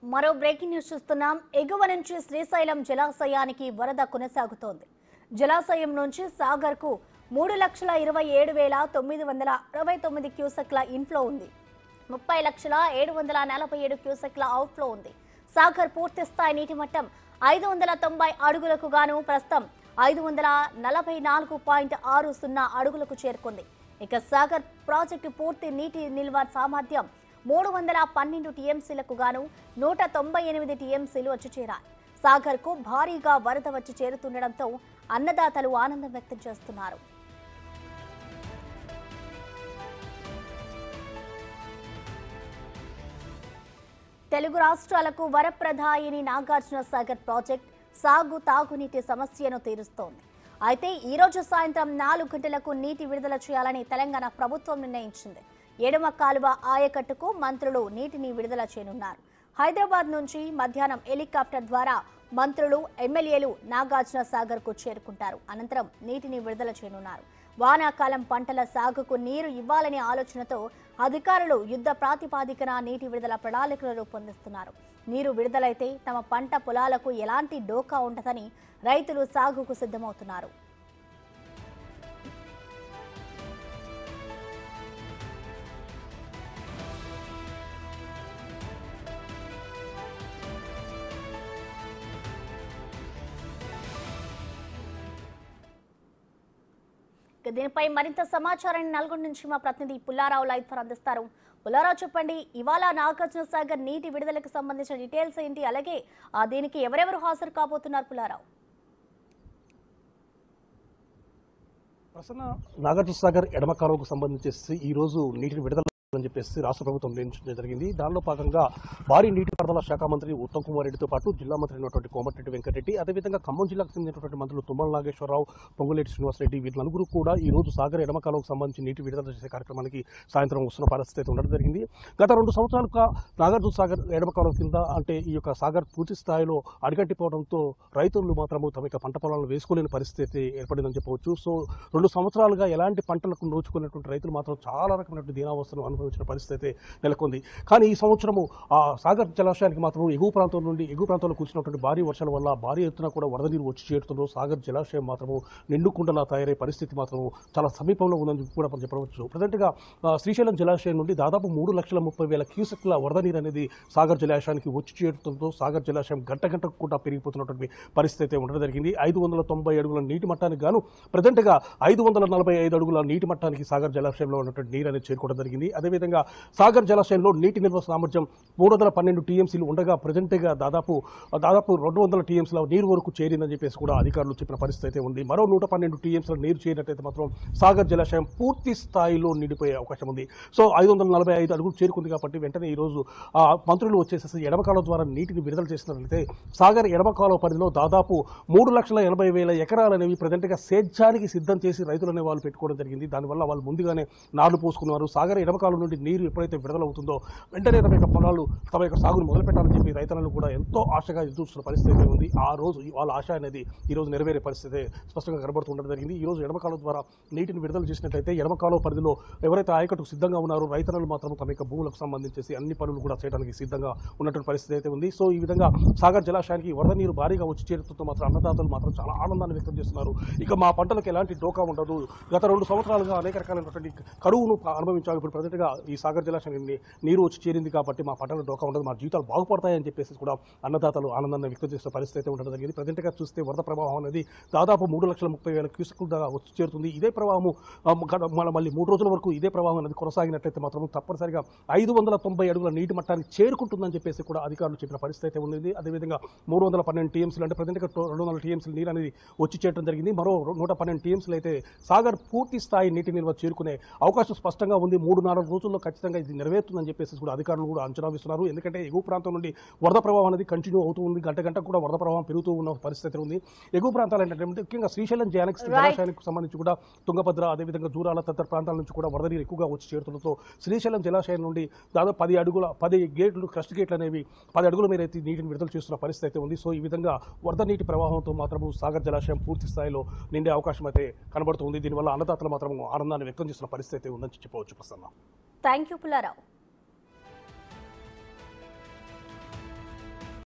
మరో breaking news చూస్తున్నాం. ఎగువ నుంచి శ్రీశైలం జలాశయానికి వరద కొనసాగుతోంది. జలాశయం నుంచి సాగర్ కు 3,27,969 క్యూసెక్ల ఇన్ఫ్లో ఉంది. 30,747 క్యూసెక్ల అవుట్ఫ్లో ఉంది. సాగర్ పూర్తి స్థాయి నీటి మట్టం 590 అడుగులకు గాను ప్రస్తుతం 544.60 అడుగులకు చేరుకుంది. ఇక సాగర్ ప్రాజెక్టు పూర్తి నీటి నిల్వ సామర్థ్యం 312 టీఎంసీలకు గాను 198 టీఎంసీలు వచ్చి చేరాయి. సాగర్ కు భారీగా వరద వచ్చి చేరుతుండటంతో అన్నదాతలు ఆనందం వ్యక్తం చేస్తున్నారు. తెలుగు రాష్ట్రాలకు వరప్రదాయిని నాగార్జున సాగర్ ప్రాజెక్ట్ సాగు తాగునీటి సమస్యను తీరుస్తోంది. అయితే ఈ రోజు సాయంత్రం 4 గంటలకు నీటి విడుదల చేయాలని తెలంగాణ ప్రభుత్వం నిర్ణయించింది. ఎడమ కాలువ ఆయకట్టుకు మంత్రులు నీటిని విడుదల చేయనున్నారు. హైదరాబాద్ నుంచి మధ్యాహ్నం హెలికాప్టర్ ద్వారా మంత్రులు, ఎమ్మెల్యేలు నాగార్జున సాగర్ కు చేరుకుంటారు. అనంతరం నీటిని విడుదల చేయనున్నారు. వానాకాలం పంటల సాగుకు నీరు ఇవ్వాలనే ఆలోచనతో అధికారులు యుద్ధ ప్రాతిపాదికన నీటి విడుదల ప్రణాళికలు రూపొందిస్తున్నారు. నీరు విడుదలైతే తమ పంట పొలాలకు ఎలాంటి డోకా ఉండదని రైతులు సాగుకు సిద్ధమవుతున్నారు. దీనిపై మరింత సమాచారాన్ని నల్గొండ నుంచి మా ప్రతినిధి పుల్లారావు లైవ్ ద్వారా అందిస్తారు. పుల్లారావు, చెప్పండి, ఇవాళ నాగార్జున సాగర్ నీటి విడుదలకు సంబంధించిన డీటెయిల్స్ ఏంటి? అలాగే దీనికి ఎవరెవరు హాజరు కాబోతున్నారు? పుల్లారావు, ప్రసన్న, నాగార్జున సాగర్ ఎడమ కాలువకు సంబంధించి ఈ రోజు నీటిని విడుదల అని చెప్పేసి రాష్ట్ర ప్రభుత్వం నిర్ణయించడం జరిగింది. దానిలో భాగంగా భారీ నీటిపారుదల శాఖ మంత్రి ఉత్తమ్ కుమార్ రెడ్డితో పాటు జిల్లా మంత్రి అయినటువంటి కోమటిరెడ్డి వెంకటరెడ్డి, అదేవిధంగా ఖమ్మం జిల్లాకు చెందినటువంటి మంత్రులు తుమ్మల నాగేశ్వరరావు, పొంగులేటి శ్రీనివాసరెడ్డి, వీరి నలుగురు కూడా ఈ రోజు సాగర్ ఎడమ కాలువకు సంబంధించి నీటి విడుదల చేసే కార్యక్రమానికి సాయంత్రం వస్తున్న పరిస్థితి అయితే ఉండడం జరిగింది. గత 2 సంవత్సరాలుగా నాగార్జున సాగర్ ఎడమ కాలువ కింద అంటే ఈ యొక్క సాగర్ పూర్తి స్థాయిలో అడిగట్టిపోవడంతో రైతులు మాత్రము తమ యొక్క పంట పొలాలను వేసుకోలేని పరిస్థితి ఏర్పడిందని చెప్పవచ్చు. సో 2 సంవత్సరాలుగా ఎలాంటి పంటలకు నోచుకున్నటువంటి రైతులు మాత్రం చాలా రకమైనటువంటి దీనావస్థను అనుభవించిన పరిస్థితి అయితే నెలకొంది. కానీ ఈ సంవత్సరము ఆ సాగర్ జలాశయానికి మాత్రం ఎగువ ప్రాంతంలో కురిసినటువంటి భారీ వర్షాల వల్ల భారీ ఎత్తున కూడా వరద నీరు వచ్చి చేరుతుందో సాగర్ జలాశయం మాత్రము నిండుకుండలా తయారయ్యే పరిస్థితి మాత్రం చాలా సమీపంలో ఉందని కూడా చెప్పవచ్చు. ప్రజెంట్గా శ్రీశైలం జలాశయం నుండి దాదాపు 3,30,000 క్యూసెక్ల వరద నీరు అనేది సాగర్ జలాశయానికి వచ్చి చేరుతుందో సాగర్ జలాశయం గంటకు కూడా పెరిగిపోతున్నటువంటి పరిస్థితి అయితే ఉండడం జరిగింది. 590 అడుగుల నీటి మట్టానికి గాను ప్రజెంట్గా 545 అడుగుల నీటి మట్టానికి సాగర్ జలాశయంలో ఉన్నటువంటి నీరు అనేది చేరుకోవడం జరిగింది. అదేవిధంగా సాగర్ జలాశయంలో నీటి నిల్వ సామర్థ్యం 312 టీఎంసీలు ఉండగా ప్రజెంట్గా దాదాపు 200 టీఎంసీల నీరు వరకు చేరిందని చెప్పేసి కూడా అధికారులు చెప్పిన పరిస్థితి అయితే ఉంది. మరో 112 టీఎంసీల నీరు చేరినట్టయితే మాత్రం సాగర్ జలాశయం పూర్తి స్థాయిలో నిండిపోయే అవకాశం ఉంది. సో 545 అడుగులు చేరుకుంది కాబట్టి వెంటనే ఈరోజు మంత్రులు వచ్చేసేసి ఎడమ కాలువ ద్వారా నీటిని విడుదల చేసినట్లయితే సాగర్ ఎడమ కాలువ పరిధిలో దాదాపు 3,80,000 ఎకరాలు అనేవి ప్రజెంట్గా సేద్యానికి సిద్ధం చేసి రైతులు అనే వాళ్ళు పెట్టుకోవడం జరిగింది. దానివల్ల వాళ్ళు ముందుగానే నార్లు పోసుకున్నారు. సాగర్ ఎడమ కాలువ నుండి నీరు ఎప్పుడైతే విడుదలవుతుందో వెంటనే తమ యొక్క పొలాలు తమ యొక్క సాగును మొదలుపెట్టాలని చెప్పి రైతులను కూడా ఎంతో ఆశగా ఎదురుస్తున్న పరిస్థితి ఉంది. ఆ రోజు వాళ్ళ ఆశ అనేది ఈ రోజు నెరవేరే పరిస్థితి స్పష్టంగా కనబడుతుండడం జరిగింది. ఈ రోజు ఎడమ కాలువ ద్వారా నీటిని విడుదల చేసినట్లయితే ఎడమ కాలువ పరిధిలో ఎవరైతే ఆయకట్టుకు సిద్ధంగా ఉన్నారో రైతులను మాత్రం తమ యొక్క భూములకు సంబంధించి అన్ని పనులు కూడా చేయడానికి సిద్ధంగా ఉన్నటువంటి పరిస్థితి అయితే ఉంది. సో ఈ విధంగా సాగర్ జలాశయానికి వరద నీరు భారీగా వచ్చి చేరుతుందో మాత్రం అన్నదాతలు మాత్రం చాలా ఆనందాన్ని వ్యక్తం చేస్తున్నారు. ఇక మా పంటలకు ఎలాంటి డోకా ఉండదు. గత 2 సంవత్సరాలుగా అనేక రకాలైనటువంటి కరువును అనుభవించాలి. ఇప్పుడు ప్రజెంట్గా ఈ సాగర్ జలాశయాన్ని నీరు వచ్చి చేరింది కాబట్టి మా పంటల డోకా ఉండదు, మా జీవితాలు బాగుపడతాయని చెప్పేసి కూడా అన్నదాతలు ఆనందాన్ని వ్యక్తం చేసే పరిస్థితి అయితే ఉండడం జరిగింది. ప్రజెంట్గా చూస్తే వరద ప్రవాహం అనేది దాదాపు 3,30,000 క్యూసెక్ల దాకా వచ్చి చేరుతుంది. ఇదే ప్రవాహము మళ్ళీ 3 రోజుల వరకు ఇదే ప్రవాహం అనేది కొనసాగినట్లయితే మాత్రం తప్పనిసరిగా 590 అడుగుల నీటి మట్టానికి చేరుకుంటుందని చెప్పేసి కూడా అధికారులు చెప్పిన పరిస్థితి అయితే ఉంది. అదేవిధంగా 312 టీఎంసీలు అంటే ప్రజెంట్గా 200 టీఎంసీలు నీరు అనేది వచ్చి చేరడం జరిగింది. మరో 112 టీఎంసీలు అయితే సాగర్ పూర్తి స్థాయి నీటి నిల్వ చేరుకునే అవకాశం స్పష్టంగా ఉంది. 3-4 రోజుల్లో ఖచ్చితంగా ఇది నెరవేరుతుందని చెప్పేసి కూడా అధికారులు కూడా అంచనా వేస్తున్నారు. ఎందుకంటే ఎగువ ప్రాంతం నుండి వరద ప్రవాహం అనేది కంటిన్యూ అవుతూ ఉంది. గంటకు కూడా వరద ప్రవాహం పెరుగుతూ ఉన్న పరిస్థితి ఉంది. ఎగువ ప్రాంతాలు ఏంటంటే ముఖ్యంగా శ్రీశైలం జలాశయానికి సంబంధించి కూడా తుంగభద్ర, అదేవిధంగా జూరాల తదితర ప్రాంతాల నుంచి కూడా వరద నీరు ఎక్కువగా వచ్చి చేరుతుండటంతో శ్రీశైలం జలాశయం నుండి దాదాపు 10 గేట్లు క్రస్ట్ గేట్లు అనేవి 10 అడుగుల మేర అయితే నీటిని విడుదల చేస్తున్న పరిస్థితి అయితే ఉంది. సో ఈ విధంగా వరద నీటి ప్రవాహంతో మాత్రము సాగర్ జలాశయం పూర్తి స్థాయిలో నిండే అవకాశం అయితే కనబడుతుంది. దీనివల్ల అన్నదాతలు మాత్రం ఆనందాన్ని వ్యక్తం చేస్తున్న పరిస్థితి ఉందని చెప్పవచ్చు. Prasanna, thank you Pullarao.